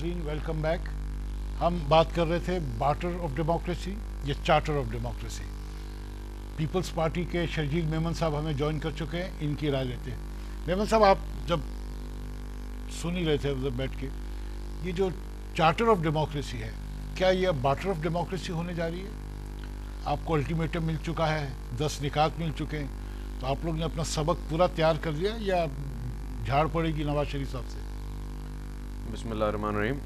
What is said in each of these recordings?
नाजरीन, welcome back. हम बात कर रहे थे बार्टर ऑफ डेमोक्रेसी या charter of democracy. Peoples Party के शर्जील मेमन साहब हमें ज्वाइन कर चुके हैं, इनकी राय लेते हैं। मेमन साहब, आप जब सुन ही रहे थे उधर बैठ के, ये जो चार्टर ऑफ डेमोक्रेसी है, क्या ये बार्टर ऑफ डेमोक्रेसी होने जा रही है? आपको अल्टीमेटम मिल चुका है, 10 निकात मिल चुके हैं, तो आप लोग ने अपना सबक पूरा तैयार कर लिया या झाड़ पड़ेगी नवाज शरीफ साहब से? बिस्मिल्लाहिर्रहमानिर्रहीम।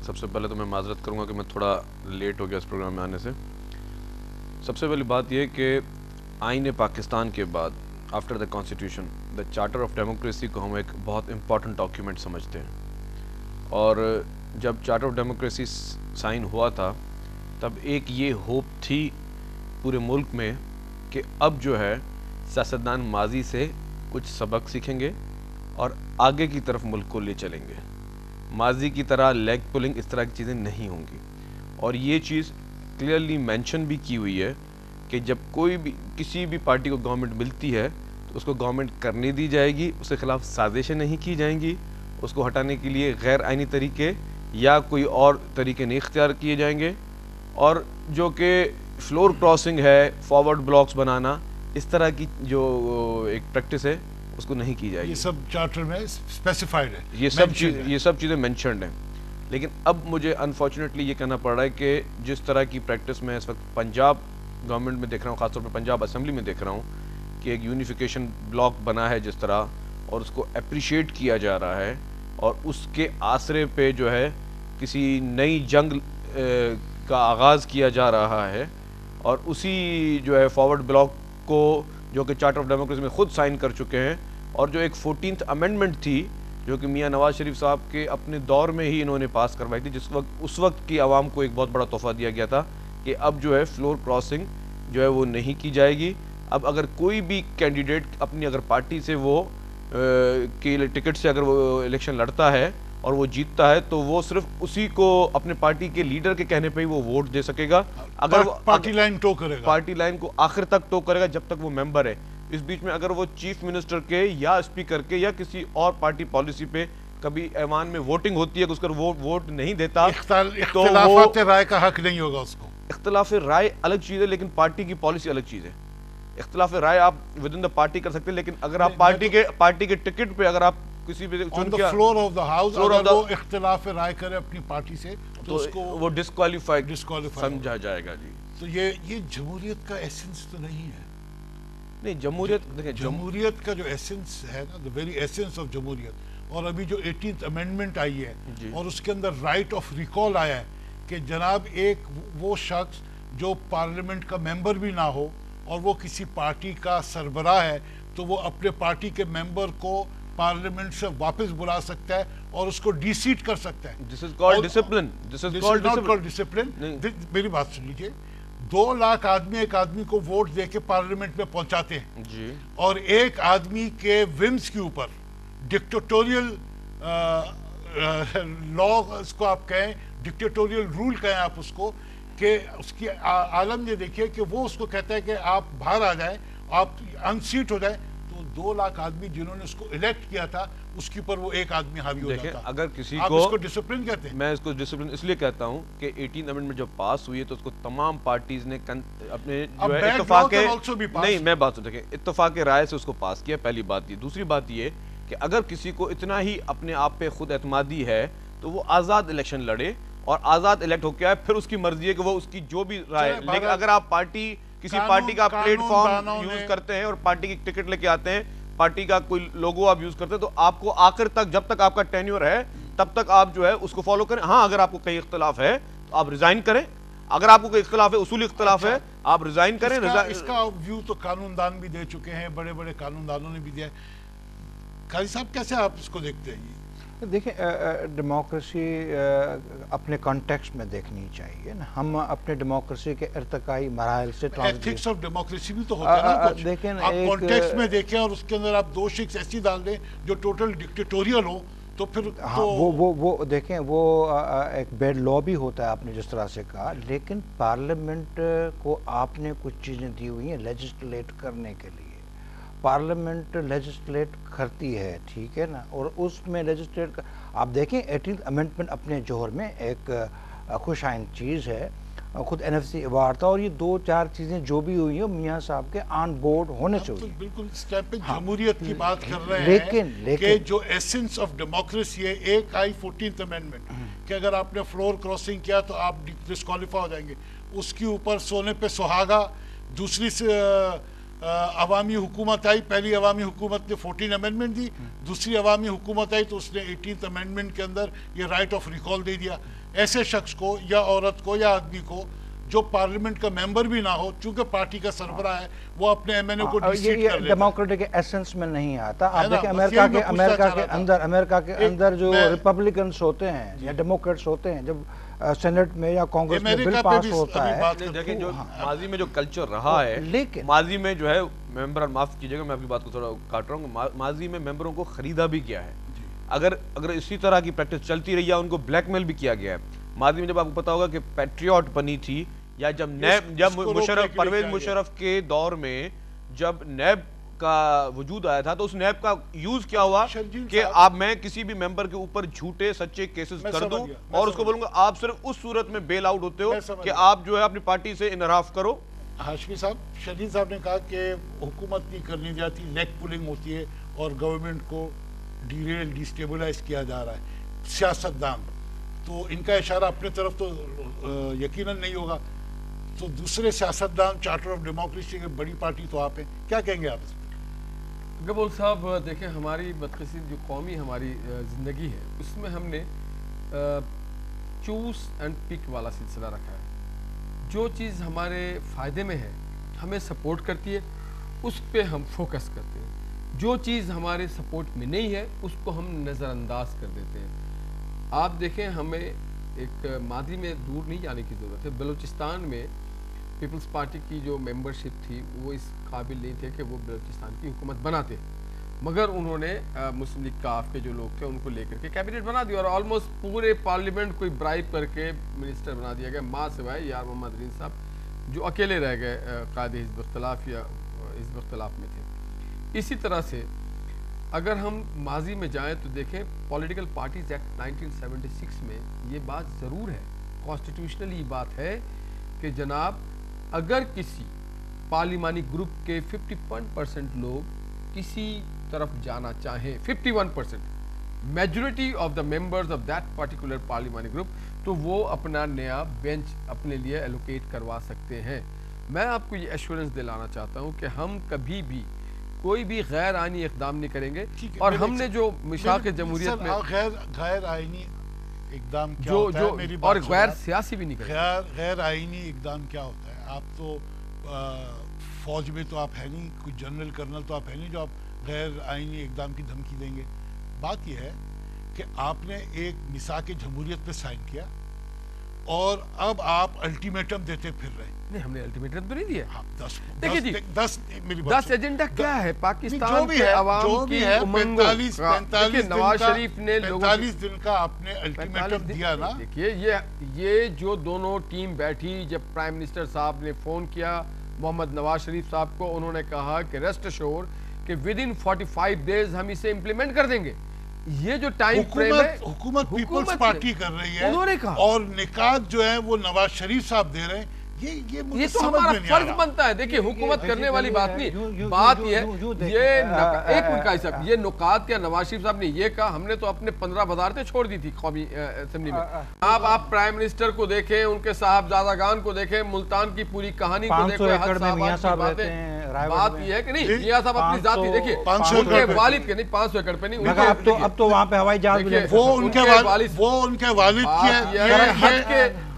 सबसे पहले तो मैं माजरत करूंगा कि मैं थोड़ा लेट हो गया इस प्रोग्राम में आने से। सबसे पहली बात यह कि आईन पाकिस्तान के बाद after the constitution the charter of democracy को हम एक बहुत इंपॉर्टेंट डॉक्यूमेंट समझते हैं। और जब चार्टर ऑफ डेमोक्रेसी साइन हुआ था तब एक ये होप थी पूरे मुल्क में कि अब जो है सियासतदान माजी से कुछ सबक सीखेंगे और आगे की तरफ मुल्क को ले चलेंगे। माजी की तरह लेग पुलिंग इस तरह की चीज़ें नहीं होंगी। और ये चीज़ क्लियरली मेंशन भी की हुई है कि जब कोई भी किसी भी पार्टी को गवर्नमेंट मिलती है तो उसको गवर्नमेंट करने दी जाएगी, उसके खिलाफ साजिशें नहीं की जाएंगी, उसको हटाने के लिए गैर आइनी तरीके या कोई और तरीके नहीं इख्तियार किए जाएंगे। और जो कि फ्लोर क्रॉसिंग है, फॉरवर्ड ब्लॉक्स बनाना, इस तरह की जो एक प्रैक्टिस है उसको नहीं की जाएगी। ये सब चार्टर में स्पेसिफाइड है, ये सब चीज़ें मेंशन्ड हैं। लेकिन अब मुझे अनफॉर्चुनेटली ये कहना पड़ रहा है कि जिस तरह की प्रैक्टिस मैं इस वक्त पंजाब गवर्नमेंट में देख रहा हूँ, ख़ासतौर पर पंजाब असेंबली में देख रहा हूँ कि एक यूनिफिकेशन ब्लॉक बना है जिस तरह, और उसको अप्रिशिएट किया जा रहा है और उसके आसरे पे जो है किसी नई जंग का आगाज़ किया जा रहा है। और उसी जो है फॉरवर्ड ब्लॉक को जो कि चार्टर ऑफ डेमोक्रेसी में खुद साइन कर चुके हैं, और जो एक 14th अमेंडमेंट थी जो कि मियां नवाज शरीफ साहब के अपने दौर में ही इन्होंने पास करवाई थी, उस वक्त की आवाम को एक बहुत बड़ा तोहफा दिया गया था कि अब जो है फ्लोर क्रॉसिंग जो है वो नहीं की जाएगी। अब अगर कोई भी कैंडिडेट अपनी अगर पार्टी से वो के टिकट से अगर वो इलेक्शन लड़ता है और वो जीतता है तो वो सिर्फ उसी को अपने पार्टी के लीडर के कहने पे ही वो वोट दे सकेगा। अगर पार्टी लाइन टो करेगा, पार्टी लाइन को आखिर तक टो करेगा जब तक वो मेंबर है। इस बीच में अगर वो चीफ मिनिस्टर के या स्पीकर के या किसी और पार्टी पॉलिसी पे कभी ऐवान में वोटिंग होती है कि उसका वो वोट नहीं देता तो वो राय का हक नहीं होगा उसको। इख्तिलाफ राय अलग चीज़ है, लेकिन पार्टी की पॉलिसी अलग चीज़ है। इख्तिलाफ राय आप विद इन द पार्टी कर सकते हैं, लेकिन अगर आप पार्टी के टिकट पे अगर आप किसी भी फ्लोर ऑफ द हाउस अगर वो इख्तिलाफ राय करे अपनी पार्टी से तो उसको वो डिस्क्वालीफाइड समझा जाएगा जी। तो ये जमहूरियत का एसेंस तो नहीं है। नहीं, जमहूरियत देखिए, जमहूरियत का जो एसेंस है ना, द वेरी एसेंस ऑफ जमहूरियत, और अभी जो 18th अमेंडमेंट आई है और उसके अंदर राइट ऑफ रिकॉल आया है कि जनाब एक वो शख्स जो पार्लियामेंट का मेंबर भी ना हो और वो किसी पार्टी का सरबराह है तो वो अपने पार्टी के मेंबर को पार्लियामेंट से वापस बुला सकता है और उसको डिसीट कर सकता है। This is called discipline. This is not called discipline. मेरी बात सुन लीजिए, 2 लाख आदमी एक आदमी को वोट देके पार्लियामेंट में पहुंचाते हैं जी, और एक आदमी के विम्स के ऊपर डिक्टेटोरियल लॉ उसको आप कहें, डिक्टेटोरियल रूल कहें आप उसको, कि उसकी आलम ये देखिए कि वो उसको कहता है कि आप बाहर आ जाएं, आप अनसीट हो जाए, तो 2 लाख आदमी जिन्होंने उसको इलेक्ट किया था उसके ऊपर वो एक आदमी हावी हो जाता है। अगर किसी आप को इसको डिसिप्लिन कहते हैं? मैं इसको डिसिप्लिन इसलिए कहता हूं कि 18th अमेंडमेंट जब पास हुई है तो उसको तमाम पार्टीज ने अपने जो है इत्तेफाक नहीं, मैं बात देखें, इत्तेफाक राय से उसको पास किया। पहली बात ये। दूसरी बात ये कि अगर किसी को इतना ही अपने आप पे खुद एतमादी है तो वो आज़ाद इलेक्शन लड़े और आज़ाद इलेक्ट होकर आए, फिर उसकी मर्जी है कि वो उसकी जो भी राय। लेकिन अगर आप किसी पार्टी का प्लेटफॉर्म यूज करते हैं और पार्टी की टिकट लेके आते हैं, पार्टी का कोई लोगो आप यूज करते हैं, तो आपको आखिर तक जब तक आपका टेन्योर है तब तक आप जो है उसको फॉलो करें। हाँ, अगर आपको कहीं इख्तिलाफ है तो आप रिजाइन करें। अगर आपको कोई इख्तिलाफ है, उसूली इख्तिलाफ है, आप रिजाइन करें। इसका व्यू तो कानूनदान भी दे चुके हैं, बड़े बड़े कानूनदानों ने भी दिया। काजी साहब, कैसे आप इसको देखते हैं? देखिए, डेमोक्रेसी अपने कॉन्टेक्स्ट में देखनी चाहिए ना। हम अपने डेमोक्रेसी के इर्तिकाई मराहल से एथिक्स ऑफ डेमोक्रेसी भी तो होता है ना कुछ। लेकिन आप कॉन्टेक्स्ट में देखें और उसके अंदर आप 2 शिक्स ऐसी डाल दें जो टोटल डिक्टेटोरियल हो तो फिर हाँ, तो वो देखें, वो एक बैड लॉ भी होता है आपने जिस तरह से कहा। लेकिन पार्लियामेंट को आपने कुछ चीज़ें दी हुई हैं लेजिस्लेट करने के लिए, पार्लियामेंट लेजिस्लेट करती है, ठीक है ना, और उसमें लेजिस्लेट आप देखें 18th अमेंडमेंट अपने जोहर में एक खुश आइंद चीज़ है, खुद NFC अवार्ड था, और ये 2-4 चीज़ें जो भी हुई हैं मियाँ साहब के ऑन बोर्ड होने तो चाहिए। बिल्कुल इस टाइम पे जमहूरियत की बात कर रहे हैं, लेकिन कि जो एसेंस ऑफ डेमोक्रेसी है, एक आई 14th अमेंडमेंट कि अगर आपने फ्लोर क्रॉसिंग किया तो आप डिस्क्वालीफाई हो जाएंगे, उसके ऊपर सोने पे सुहागा। दूसरी से अवामी हुकूमत आई, पहली अवामी हुकूमत ने 14 अमेंडमेंट दी, दूसरी अवामी हुकूमत आई तो उसने 18th अमेंडमेंट के अंदर ये राइट ऑफ रिकॉल दे दिया। ऐसे शख्स को या औरत को या आदमी को जो पार्लियामेंट का मेंबर भी ना हो, चूंकि पार्टी का सरबराह है, वो अपने MNA को डिसीट कर लेता है। डेमोक्रेटिक एसेंस में नहीं आता। आप है ना, देखें बस अमेरिका यही के मैं पूछना चाह अमेरिका के अंदर जो मैं- रिपब्लिकन्स होते हैं या डेमोक्रेट्स होते हैं, जब सेनेट में या कांग्रेस में अमेरिका बिल पे पास भी होता अभी है, बात नहीं, देखिए जो हाँ। माजी में जो कल्चर रहा है, लेकिन माजी में जो है मेंबर, माफ कीजिएगा मैं आपकी बात को थोड़ा काट रहा हूँ, माजी में मेंबरों को खरीदा भी किया है। अगर इसी तरह की प्रैक्टिस चलती रही या उनको ब्लैकमेल भी किया गया है। माजी में जब आपको पता होगा कि पैट्रियट बनी थी, या जब इसको रोकने मुशर्रफ, के लिए परवेज किया मुशर्रफ के दौर में जब नैब का वजूद आया था, तो उस नैब का यूज क्या हुआ शर्जील कि साहब- आप मैं किसी भी मेंबर के ऊपर झूठे सच्चे केसेस मैं कर समझ दूं गया, मैं और उसको समझ बोलूंगा आप सिर्फ उस सूरत में बेल आउट होते हो मैं समझ कि गया। आप जो है अपनी पार्टी से इनहराफ करो। हाशमी साहब, शरीफ साहब ने कहा कि हुकूमत नहीं करनी जाती, नेक पुलिंग होती है और गवर्नमेंट को डीरेल डिस्टेबलाइज किया जा रहा है सियासतदान, तो इनका इशारा अपने तरफ तो यकीनन नहीं होगा। तो दूसरे सियासतदान चार्टर ऑफ डेमोक्रेसी की बड़ी पार्टी तो आप हैं, क्या कहेंगे आप? गबोल साहब देखें, हमारी बदकिस्मती जो कौमी हमारी ज़िंदगी है उसमें हमने चूस एंड पिक वाला सिलसिला रखा है। जो चीज़ हमारे फ़ायदे में है हमें सपोर्ट करती है, उस पर हम फोकस करते हैं। जो चीज़ हमारे सपोर्ट में नहीं है उसको हम नज़रअंदाज कर देते हैं। आप देखें, हमें एक मादी में दूर नहीं जाने की ज़रूरत है। बलूचिस्तान में पीपल्स पार्टी की जो मेंबरशिप थी वो इस काबिल नहीं थे कि वो बलूचिस्तान की हुकूमत बनाते, मगर उन्होंने मुस्लिम लीग काफ के जो लोग थे उनको लेकर के कैबिनेट बना दिया और ऑलमोस्ट पूरे पार्लियामेंट को ब्राइब करके मिनिस्टर बना दिया गया, माँ सिवाय यार मोहम्मद रीन साहब जो अकेले रह गए कायदे हिज़्ब इख्तिलाफ या हिज़्ब इख्तिलाफ में थे। इसी तरह से अगर हम माजी में जाएं तो देखें, पॉलिटिकल पार्टीज एक्ट 1976 में ये बात ज़रूर है, कॉन्स्टिट्यूशनली बात है कि जनाब अगर किसी पार्लिमानी ग्रुप के 51% लोग किसी तरफ जाना चाहें, 51% majority of the members of that particular parliamentary group, तो वो अपना नया बेंच अपने लिए एलोकेट करवा सकते हैं। मैं आपको ये एश्योरेंस दिलाना चाहता हूँ कि हम कभी भी कोई भी गैर आईनी इक़दाम नहीं करेंगे। और हमने जो मिसाक़ जमहूरियत में गैर आईनी इक़दाम क्या जो होता जो है, मेरी और बात गैर सुनिए। सियासी भी नहीं करेंगे। गैर आईनी इक़दाम क्या होता है? आप तो फौज में तो आप है नहीं, कुछ जनरल कर्नल तो आप है नहीं जो आप गैर आईनी इक़दाम की धमकी देंगे। बात यह है कि आपने एक मिसाक़ जमहूरियत पे साइन किया और अब आप अल्टीमेटम देते फिर रहे हैं। नहीं, हमने अल्टीमेटम तो नहीं दिया। हाँ, देखिए जी, 10 एजेंडा क्या है पाकिस्तान जो भी के है, अवाम जो भी की है, उमंगों 45 देखिए, नवाज शरीफ ने लोगों 45 दिन का आपने अल्टीमेटम दिया ना। देखिए ये जो दोनों टीम बैठी, जब प्राइम मिनिस्टर साहब ने फ़ोन किया मोहम्मद नवाज शरीफ साहब को, उन्होंने कहा कि रेस्ट अश्योर कि विद इन 45 डेज हम इसे इम्प्लीमेंट कर देंगे। ये जो टाइम फ्रेम है, हुकूमत पीपल्स पार्टी कर रही है, उन्होंने कहा, और निकात जो है वो नवाज शरीफ साहब दे रहे हैं। ये तो हमारा फर्ज बनता है। देखिए, हुकूमत करने वाली बात नहीं, बात ये एक मिनट का साहब, ये नुकात क्या नवाज शरीफ साहब ने ये कहा, हमने तो अपने 15 वजारतें छोड़ दी थी कौमी असेंबली में। आप प्राइम मिनिस्टर को देखें, उनके साहबजादागान को देखें, मुल्तान की पूरी कहानी को देखें, बात ये है कि नहीं, मियां साहब अपनी जाति देखिए, उनके वालिद के नहीं 500 एकड़ पे नहीं, अब तो वहाँ पे हवाई जहाज वो उनके वालिद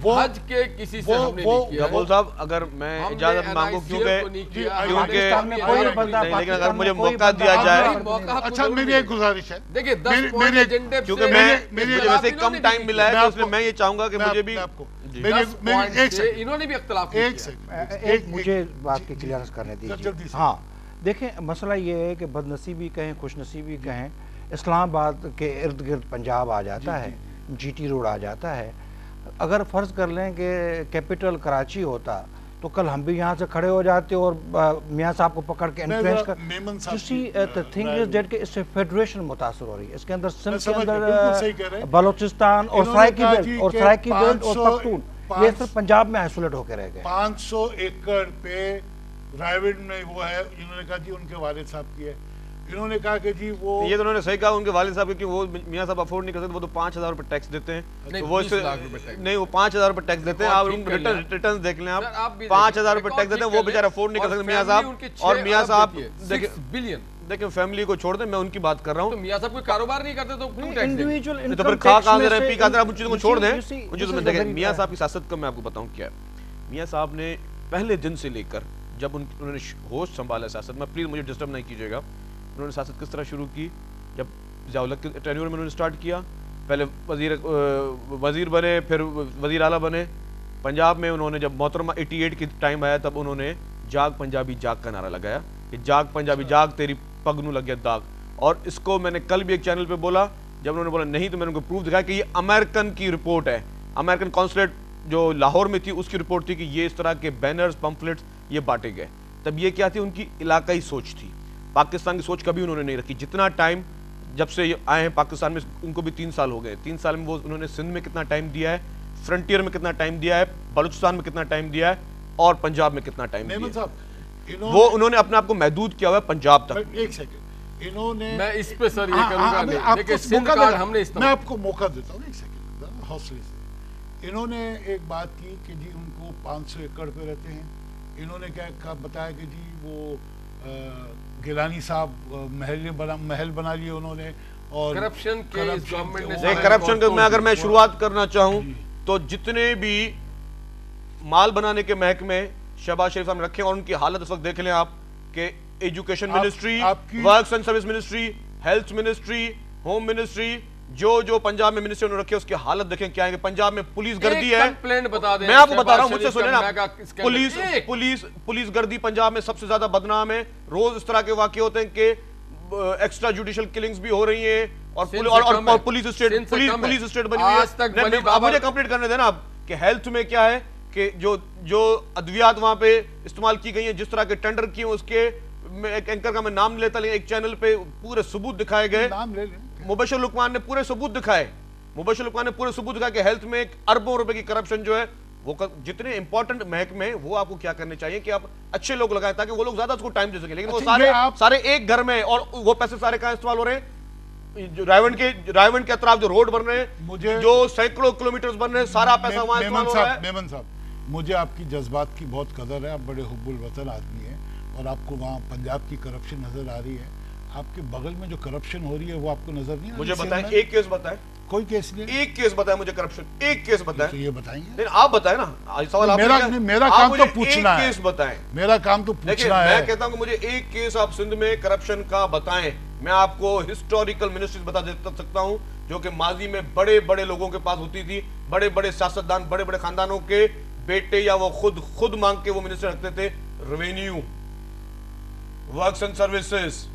हज के किसी से हमने नहीं किया। गबोल साहब, अगर मैं इजाजत मांगू, क्योंकि लेकिन अगर मुझे मौका दिया जाए, अच्छा मेरी एक गुजारिश है, देखिए 10 पॉइंट एजेंडे, क्योंकि मुझे वैसे कम टाइम मिला है, तो इसलिए मैं ये चाहूंगा कि मुझे भी इन्होंने भी इख्तिलाफ एक मुझे बात की क्लियरेंस करने दीजिए। हाँ, देखें, मसला ये है कि बदनसीबी कहें खुशनसीबी कहें, इस्लामाबाद के इर्द गिर्द पंजाब आ जाता है, GT रोड आ जाता है। अगर फ़र्ज़ कर लें कि कैपिटल कराची होता तो कल हम भी यहाँ से खड़े हो जाते और मियाँ साहब को पकड़ के इन्फ्लुएंस कर। मेमन साहब You see, the thing is that कि इससे फेडरेशन मुतासर हो रही है। इसके अंदर सिंध के समझ गया, बिल्कुल सही कह रहे अंदर हैं। बलोचिस्तान और इन्होंने सराइकी कहा बेल्ट जी और कि सराइकी बेल्ट और 500 पख्तून ये सिर्फ पंजाब में आइसोलेट होकर रह गए। 500 एकड़ पे रायविंड में वो है, इन्होंने कहा जी उनके वालिद साहब की है। इन्होंने कहा कि जी वो ये तो उन्होंने सही कहा उनके वालिद साहब, क्योंकि वो मियाँ साहब अफोर्ड नहीं कर सकते, वो तो 5,000 रुपए टैक्स देते हैं। नहीं, तो वो 20 लाख रुपए टैक्स। नहीं, वो 5,000 रुपए टैक्स देते हैं। आप ठीक कर लिया। रिटर्न देख लें, सर, आप आप भी 5,000 देखिए, रुपए टैक्स देते हैं, वो रिकॉर्ड बेचारे ठीक अफोर्ड नहीं कर कर सकते लिया। मियाँ और साहब। फैमिली उनकी और 6 मियाँ अरब साहब देती है, देखिए 6 बिलियन। देखिए फैमिली को छोड़ दें, मैं उनकी बात कर रहा तो हूँ। मियाँ साहब कोई कारोबार नहीं करते तो क्यों टैक्स देंगे? इंडिविजुअल नहीं तो इनकम फिर खा टैक्स कहाँ में दे रहे हैं, से- पी कहाँ दे रहे हैं, उन चीज़ों को you छोड़ see- दें। you see, उन this चीज़ों में is the देखें very- मियाँ साहब की सियासत का मैं आपको बताऊँ क्या है। मियाँ साहब ने पहले दिन से लेकर जब उन्होंने होश संभाला सियासत में, प्लीज़ मुझे डिस्टर्ब नहीं कीजिएगा, उन्होंने सियासत किस तरह शुरू की। जब ज़िया-उल-हक के टेन्योर में उन्होंने स्टार्ट किया, पहले वज़ीर बने, फिर वज़ीर आला बने। पंजाब में उन्होंने जब मोहतरमा 88 की टाइम आया तब उन्होंने जाग पंजाबी जाग का नारा लगाया कि जाग पंजाबी जाग तेरी पग नू लग गया दाग। और इसको मैंने कल भी एक चैनल पे बोला, जब उन्होंने बोला नहीं तो मैंने उनको प्रूफ दिखाया कि ये अमेरिकन की रिपोर्ट है, अमेरिकन कॉन्सुलेट जो लाहौर में थी उसकी रिपोर्ट थी कि ये इस तरह के बैनर्स पम्फलेट्स ये बांटे गए। तब ये क्या थी, उनकी इलाकाई सोच थी। पाकिस्तान की सोच कभी उन्होंने नहीं रखी। जितना टाइम जब से ये आए हैं पाकिस्तान में, उनको भी 3 साल हो गए, 3 साल में वो उन्होंने सिंध में कितना टाइम दिया है, फ्रंटियर में कितना टाइम दिया है, बलूचिस्तान में कितना टाइम दिया है और पंजाब में कितना टाइम मेमन दिया है। साहब वो उन्होंने अपने आप को महदूद किया हुआ है पंजाब तक। एक सेकंड, इन्होंने मैं इस पे सर ये हाँ, करूंगा हाँ, नहीं। आपको देखिए सिंध मौका कार्ड देना- हमने मैं इस्तेमाल आपको मौका देता हूँ, एक सेकंड हौसले से। इन्होंने एक बात की कि जी उनको 500 एकड़ पे रहते हैं। इन्होंने क्या बताया कि जी वो गिलानी साहब महल बना लिए उन्होंने। और करप्शन के इस गवर्नमेंट ने नहीं, सारे करप्शन के मैं अगर मैं वो- शुरुआत करना चाहूं तो जितने भी माल बनाने के महकमे शहबाज शरीफ साहब ने रखे हैं और उनकी हालत इस वक्त देख लें आप कि एजुकेशन मिनिस्ट्री, आपकी- works and service ministry, health ministry, home ministry, जो पंजाब में मिनिस्ट्री उन्होंने रखे उसकी हालत देखें क्या है कि पंजाब में पुलिस गर्दी है। कंप्लेंट बता दें, मैं आपको बता रहा हूं, शहबाज मुझसे शरीफ सुने का ना, मेगा स्कैंडल। पुलिस गर्दी पंजाब में सबसे ज्यादा बदनाम है। रोज इस तरह के वाकये होते हैं कि एक्स्ट्रा जुडिशियल किलिंग्स भी हो रही हैं और सिंध पुलिस से और कम है। पुलिस सिंध से स्टेट कम है। पुलिस स्टेट बनी हुई है। आज तक नहीं, वली आप बाबर- मुझे कंप्लीट करने देना आप कि हेल्थ में क्या है कि जो अद्वियात वहां पे इस्तेमाल की गई है, जिस तरह के टेंडर किए उसके एक एंकर का मैं नाम नहीं लेता, लेकिन एक चैनल पे पूरे सबूत दिखाए गए। नाम ले लें। मुबशिर लुकमान ने पूरे सबूत दिखाए, मुबशिर लुकमान ने पूरे सबूत दिखाए कि हेल्थ में अरबों रुपए की करप्शन जो है वो जितने इंपॉर्टेंट महकमे हैं वो आपको क्या करने चाहिए कि आप अच्छे लोग लगाएं ताकि वो लोग ज्यादा उसको टाइम दे सकें। लेकिन वो अच्छा, ये सारे एक घर में, और वो पैसे सारे कहां इस्तेमाल हो रहे हैं? जो रायवंड के अतराफ जो रोड बन रहे हैं, जो सैकड़ों किलोमीटर बन रहे हैं, सारा पैसा वहां इस्तेमाल हो रहा है। मेमन साहब, मुझे आपकी जज्बात की बहुत कदर है। आप बड़े हुब्बुल वतन आदमी हैं और आपको वहाँ पंजाब की करप्शन नजर आ रही है। आपके बगल में जो करप्शन हो रही है वो आपको नजर नहीं आ रही? मुझे सिंध बताएं, में? एक केस बताएं, कोई केस नहीं है? एक केस बताएं मुझे करप्शन, एक केस बताएं। तो ये बताएंगे। नहीं, आप बताएं ना, आज सवाल आपने किया। मेरा आप काम मुझे तो पूछना एक है। केस बताएं। मेरा काम तो देखिए, पूछना मैं है। कहता हूं कि मुझे एक केस आप सिंध में करप्शन का बताएं। मैं आपको हिस्टोरिकल मिनिस्ट्रीज बता सकता हूं जो कि माजी में बड़े बड़े लोगों के पास होती थी, बड़े बड़े सियासतदान, बड़े बड़े खानदानों के बेटे या वो खुद मांग के वो मिनिस्टर रखते थे। रेवेन्यू, वर्क्स एंड सर्विसेज,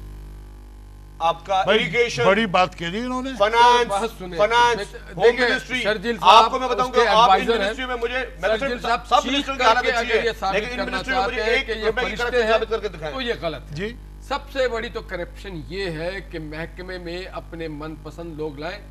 आपका इरिगेशन, बड़ी बात कह दी इन्होंने। फाइनेंस, सुने। होम देखिए, मिनिस्ट्री। शर्जील साहब आपको मैं बताऊं कि उसके आप इन advisor हैं। मिनिस्ट्री में मुझे शर्जील साहब सब चीख मिनिस्ट्री की हालत करके अच्छी अगर ये है, साबित लेकिन इन करना मिनिस्ट्री में मुझे चाहते हैं एक कि ये रुपए की फरिश्ते करप्शन हैं, साबित करके दिखाएं। तो ये गलत है। जी, सबसे बड़ी तो करप्शन ये है कि महकमे में अपने मनपसंद लोग लाए।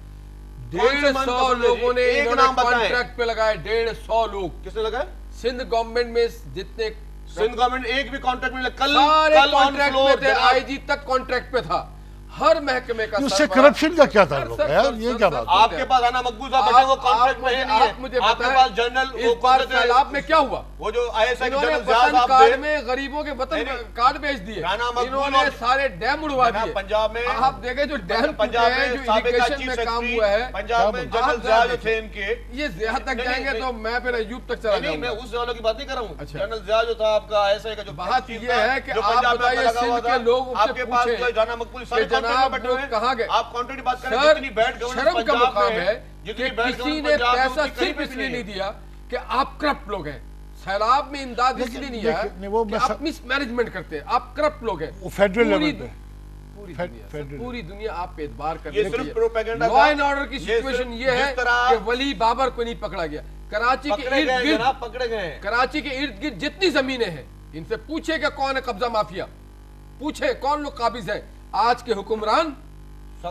कौन से 150 मनपसंद है जी? लोगों ने एक नाम बताएं। कॉन्ट्रैक्ट पे लगाए, 150 लोग। किसने लगाया? सिंध गवर्नमेंट में जितने सिंध गवर्नमेंट एक भी कॉन्ट्रैक्ट में कल सारे ऑन कॉन्ट्रैक्ट फ्लोर पे थे, आईजी तक कॉन्ट्रैक्ट पे था। हर महकमे का उससे सरबराह- करप्शन का क्या ताल्लुक सर, है यार? सर, ये सर, क्या सर, बात सर, है? आपके पास आना मकबूल साहब बैठे, वो कॉन्ट्रैक्ट में है नहीं है। आप मुझे आपके बताएं, पास जनरल इस बार सैलाब में क्या हुआ? वो जो आईएसआई के इन्होंने जनरल ज़िया वतन साहब कार्ड थे, में गरीबों के वतन नहीं, नहीं। कार्ड बेच दिए। राना मकबूल इन्होंने और- सारे डैम उड़वा ना, दिए। पंजाब में आप देखें जो डैम पंजाब टूटे हैं, में जो साबिका इरिगेशन चीफ में काम सेक्रेटरी, हुआ है, पंजाब में आप जनरल जरा ज़िया जो देखें। थे इनके, ये ज़िया तक नहीं, जाएंगे नहीं, तो मैं फिर अयूब तक चला नहीं, मैं जाऊंगा। उस वालों की बात नहीं कर रहा हूँ। अच्छा। जनरल ज़िया जो था आपका आईएसआई का जो बात चीफ ये था, है कि जो आप पंजाब में बताइए लगा हुआ सिंध था, के लोग उनसे आपके पास पूछें जो राना मकबूल सारे कि कॉन्ट्रैक्ट जनाब में बैठे वो हुए हैं। कहाँ गए? आप कॉन्ट्रैक्ट की बात करें, सर, जितनी बैड गवर्नेंस शर्म का पंजाब मुकाम में है जितनी कि बैड किसी गवर्नेंस ने पंजाब में पैसा उसकी सिर्फ कहीं इसलिए भी नहीं दिया कि आप करप्ट लोग हैं। सैलाब में इमदाद लेकिन- इसलिए नहीं लेकिन- आया नहीं, वो कि मैं आप मिसमैनेजमेंट करते हैं, आप करप्ट लोग हैं। वो फेडरल पूरी लेवल पे। पूरी फेड- दुनिया फेडरल। पूरी दुनिया आप पे एतबार कर ये रही सिर्फ है। प्रोपेगेंडा लॉ था। एंड ऑर्डर की ये सिचुएशन सिर्फ ये है जिस तरह- कि वली बाबर को नहीं पकड़ा गया। कराची के पकड़े इर्द गए गिर्द, जनाब, पकड़े गए हैं। कराची के इर्द गिर्द जितनी जमीनें हैं, इनसे पूछे कि कौन है कब्जा माफिया, पूछे कौन लोग काबिज है। आज के हुक्मरान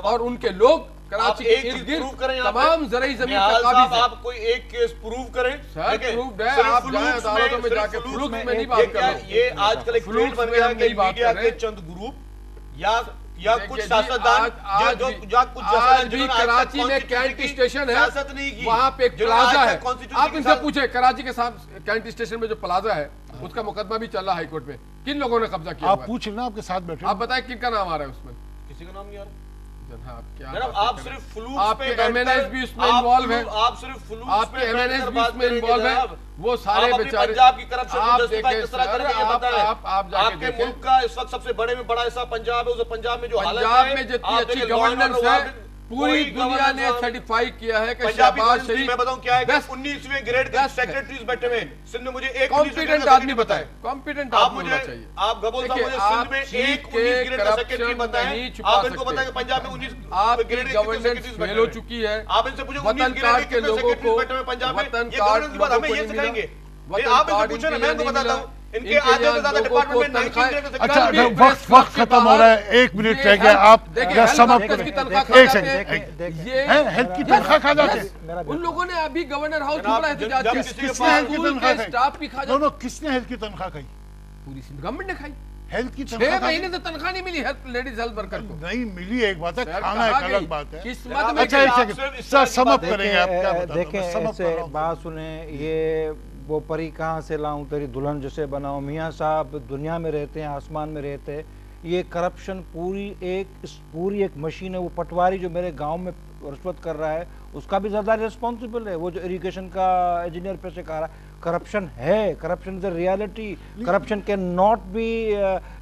और उनके लोग कराची के इर्द गिर्द तमाम जरई जमीन का काबिज है। आप कोई एक केस प्रूव करें। सर प्रूफ है, आप जाएं अदालतों में जाके फ्लूक में नहीं बात कर रहा हूं। ये आजकल एक ट्रेंड बन गया है कि मीडिया के चंद ग्रुप या कुछ सियासतदान जो कुछ आज भी कराची में कैंट स्टेशन है, वहाँ पे एक प्लाजा है। आप इनसे पूछे कराची के साथ कैंट स्टेशन में जो प्लाजा है उसका मुकदमा भी चल रहा है हाईकोर्ट में, किन लोगों ने कब्जा किया? आप पूछ लेना, आपके साथ बैठे। आप बताएं किन का नाम आ रहा है उसमें? किसी का नाम नहीं आ रहा जनाब आप सिर्फ फ्लूक आपके एमएनएस भी उसमें इन्वॉल्व है, आप सिर्फ फ्लूक आपके एमएनएस भी उसमें इन्वॉल्व है। वो सारे बेचारे पंजाब की करप्शन आप को जस्टिफाई देखें किस तरह सर, करेंगे ये बताएं। आप जाके आपके देखें। मुल्क का इस वक्त सबसे बड़े में बड़ा हिस्सा पंजाब है, उस पंजाब में जो हालत पंजाब है, में जितनी आप अच्छी देखें, law and गवर्नेंस order है, वहाँ पूरी कोई दुनिया ने governance सर्टिफाई किया है कि पंजाबी शहबाज गवर्नेंस शरीफ मैं बताऊं क्या है कि बेस्ट 19वें ग्रेड के बेस्ट है। सेक्रेटरीज बैठे हुए हैं। सिंध में मुझे एक कॉम्पिटेंट आदमी बताए, कॉम्पिटेंट आप आदमी मुझे होना चाहिए। आप गबोल साहब देखिए, मुझे आप सिंध में चीफ एक के 19 ग्रेड का सेक्रेटरी करप्शन बताएं। नहीं छुपा आप इनको सकते। बताएं कि पंजाब में 19 आपकी ग्रेड के कितने गवर्नेंस सेक्रेटरीज बैठे फेल हो हुए हैं। चुकी है। आप इनसे पूछो वतन 19 ग्रेड कार्ड के के कितने लोगों सेक्रेटरीज को बैठे हुए हैं पंजाब में। वतन ये कार्ड गवर्नेंस की बात लोगों हमें को ये नहीं मिला। सिखाएंगे। ये वतन आप इनसे कार्ड पूछो ना, इनके मैं इनको लिए बताता नहीं हूँ। मिला। इनके इनके आधे यहाँ से ज्यादा लोगों को डिपार्टमेंट में 19 तनख्वाह- ग्रेड के अच्छा, सेक्रेटरी कल भी वक्त वक्त खत्म हो रहा है, एक मिनट रह गया। आप देखिए, जरा हेल्थ समाप्त वर्कर्स की करें। तनख्वाह खा एक जाते सेकंड, हैं। ये हेल्थ की तनख्वाह खा जाते हैं। मेरा उन लोगों ने अभी गवर्नर हाउस जनाब, जुड़ा एहतजाज जब किया। किसी के किसने हेल्थ की स्कूल तनख्वाह के स्टाफ भी खा खाई? जाते दोनों किसने हेल्थ की तनख्वाह खाई? पूरी सिंध गवर्नमेंट ने खाई। हेल्थ की 6 तनख्वाह खाई? महीने से तनख्वाह नहीं मिली हेल्थ लेडीज हेल्थ वर्कर को। नहीं मिली, एक बात है, सर, खाना कहा एक अलग गई। बात है। किस्मत में अच्छा, गई। एक आप सेकंड सिर्फ इस सर, तरह की समअप बात करेंगे आप, क्या बता देखें दो, समअप कर ऐसे रहा हूं। बात सुने, ये वो परी कहाँ से लाऊं तेरी दुल्हन जैसे बनाऊं। मियाँ साहब दुनिया में रहते हैं, आसमान में रहते हैं। ये करप्शन पूरी एक मशीन है। वो पटवारी जो मेरे गांव में रिश्वत कर रहा है उसका भी ज़्यादा रिस्पॉन्सिबल है। वो जो इरिगेशन का इंजीनियर पैसे खा रहा है, करप्शन है, corruption is a reality. Corruption can not be,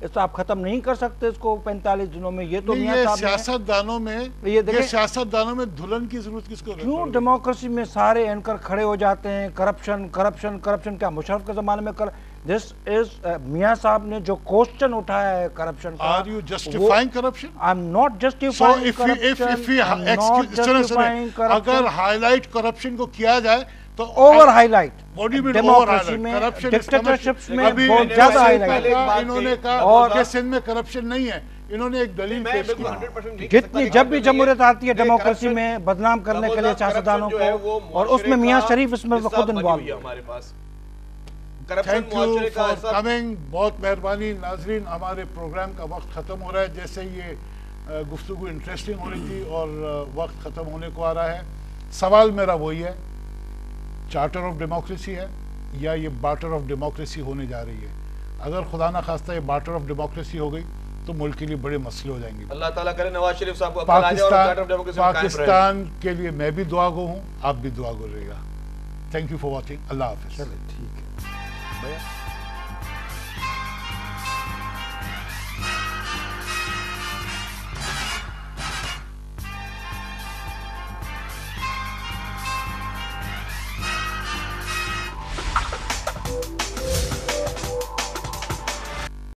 इसको आप खत्म नहीं कर सकते इसको 45 दिनों में। ये तो नहीं, मियाँ ये साहब ने- सियासतदानों में ये देखें- सियासतदानों में दुल्हन की जरूरत किसको है? क्यों डेमोक्रेसी में सारे एंकर खड़े हो जाते हैं? करप्शन करप्शन करप्शन, क्या मुशर्रफ के जमाने में कर दिस इज मियाँ साहब ने जो क्वेश्चन उठाया है करप्शन का, Are you justifying corruption? I am not So justifying if we अगर हाईलाइट करप्शन को किया जाए तो over highlight What do you mean democracy over में, highlight? Corruption is dictatorships coming- में अभी बहुत ज्यादा स्पीकर हाईलाइट। का इन्होंने कहा और- कि सिंध में करप्शन नहीं है। इन्होंने एक दलील मैं पेश बिल्कुल की। 100% नहीं कह सकता जितनी कि जब भी corruption जमहूरियत नहीं है। आती है देखिए, डेमोक्रेसी corruption- में बदनाम करने के लिए corruption सियासतदानों जो है वो को, और उसमें मुआशरे मियाँ का शरीफ इसमें हिस्सा खुद बनी इन्वॉल्व हुई है है। हमारे पास। करप्शन थैंक यू मुआशरे का फॉर हिस्सा। कमिंग। बहुत मेहरबानी नाजरीन, हमारे प्रोग्राम का वक्त ख़त्म हो रहा है। जैसे ये गुफ्तगू इंटरेस्टिंग हो रही थी और वक्त ख़त्म होने को आ रहा है। सवाल मेरा वही है, चार्टर ऑफ डेमोक्रेसी है या ये बार्टर ऑफ डेमोक्रेसी होने जा रही है? अगर खुदा ना खास्ता ये बार्टर ऑफ डेमोक्रेसी हो गई तो मुल्क के लिए बड़े मसले हो जाएंगे। अल्लाह ताला करे नवाज शरीफ साहब को अक्ल आ जाए और चार्टर ऑफ डेमोक्रेसी में कायम रहे। पाकिस्तान के लिए मैं भी दुआ गो हूँ, आप भी दुआ गो रहिएगा। Thank you for watching. अल्लाह हाफिज़। चलिए ठीक है भैया।